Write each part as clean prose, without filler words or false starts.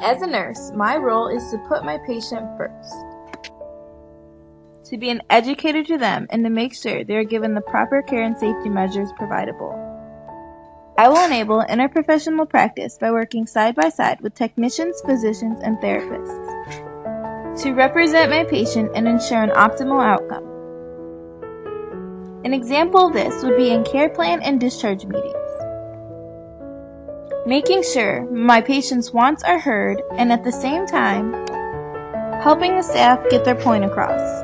As a nurse, my role is to put my patient first, to be an educator to them, and to make sure they are given the proper care and safety measures providable. I will enable interprofessional practice by working side by side with technicians, physicians, and therapists to represent my patient and ensure an optimal outcome. An example of this would be in care plan and discharge meetings, making sure my patient's wants are heard and at the same time helping the staff get their point across.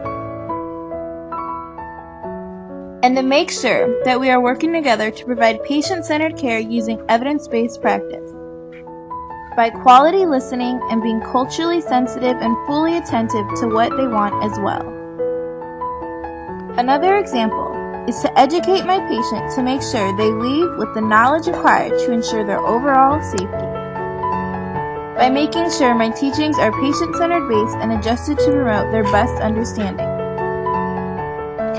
And to make sure that we are working together to provide patient-centered care using evidence-based practice by quality listening and being culturally sensitive and fully attentive to what they want as well. Another example is to educate my patient to make sure they leave with the knowledge required to ensure their overall safety, by making sure my teachings are patient-centered based and adjusted to promote their best understanding.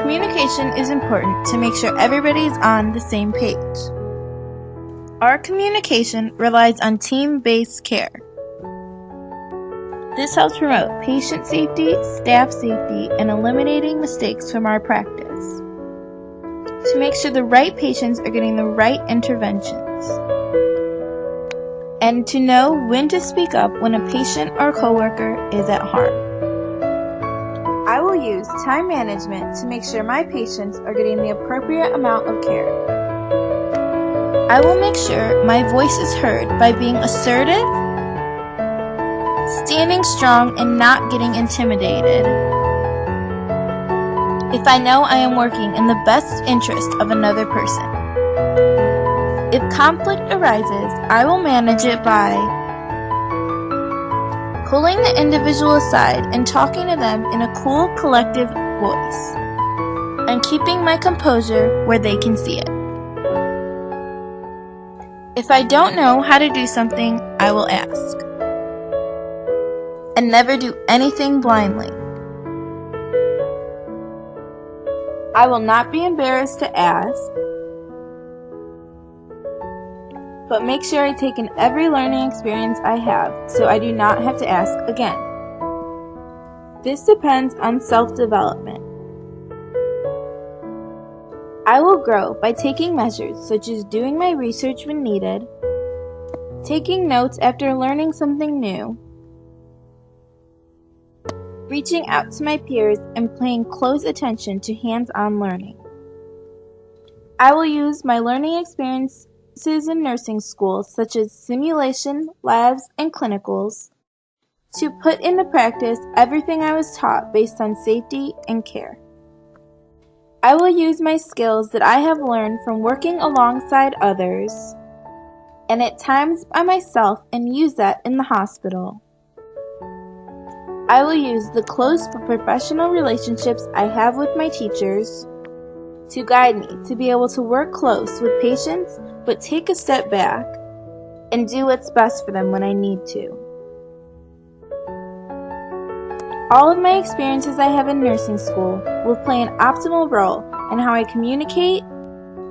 Communication is important to make sure everybody is on the same page. Our communication relies on team-based care. This helps promote patient safety, staff safety, and eliminating mistakes from our practice, to make sure the right patients are getting the right interventions, and to know when to speak up when a patient or coworker is at harm. I will use time management to make sure my patients are getting the appropriate amount of care. I will make sure my voice is heard by being assertive, standing strong, and not getting intimidated. If I know I am working in the best interest of another person. If conflict arises, I will manage it by pulling the individual aside and talking to them in a cool, collective voice, and keeping my composure where they can see it. If I don't know how to do something, I will ask, and never do anything blindly. I will not be embarrassed to ask, but make sure I take in every learning experience I have so I do not have to ask again. This depends on self-development. I will grow by taking measures such as doing my research when needed, taking notes after learning something new, reaching out to my peers, and paying close attention to hands-on learning. I will use my learning experiences in nursing school, such as simulation, labs, and clinicals, to put into practice everything I was taught based on safety and care. I will use my skills that I have learned from working alongside others, and at times by myself, and use that in the hospital. I will use the close but professional relationships I have with my teachers to guide me to be able to work close with patients but take a step back and do what's best for them when I need to. All of my experiences I have in nursing school will play an optimal role in how I communicate,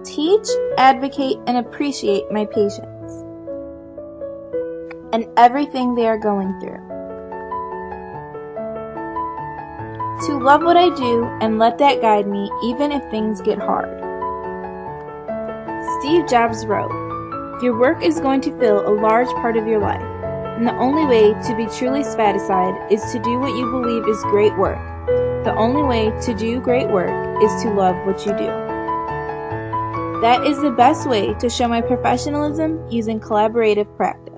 teach, advocate, and appreciate my patients and everything they are going through. To love what I do and let that guide me even if things get hard. Steve Jobs wrote, "Your work is going to fill a large part of your life, and the only way to be truly satisfied is to do what you believe is great work. The only way to do great work is to love what you do." That is the best way to show my professionalism using collaborative practice.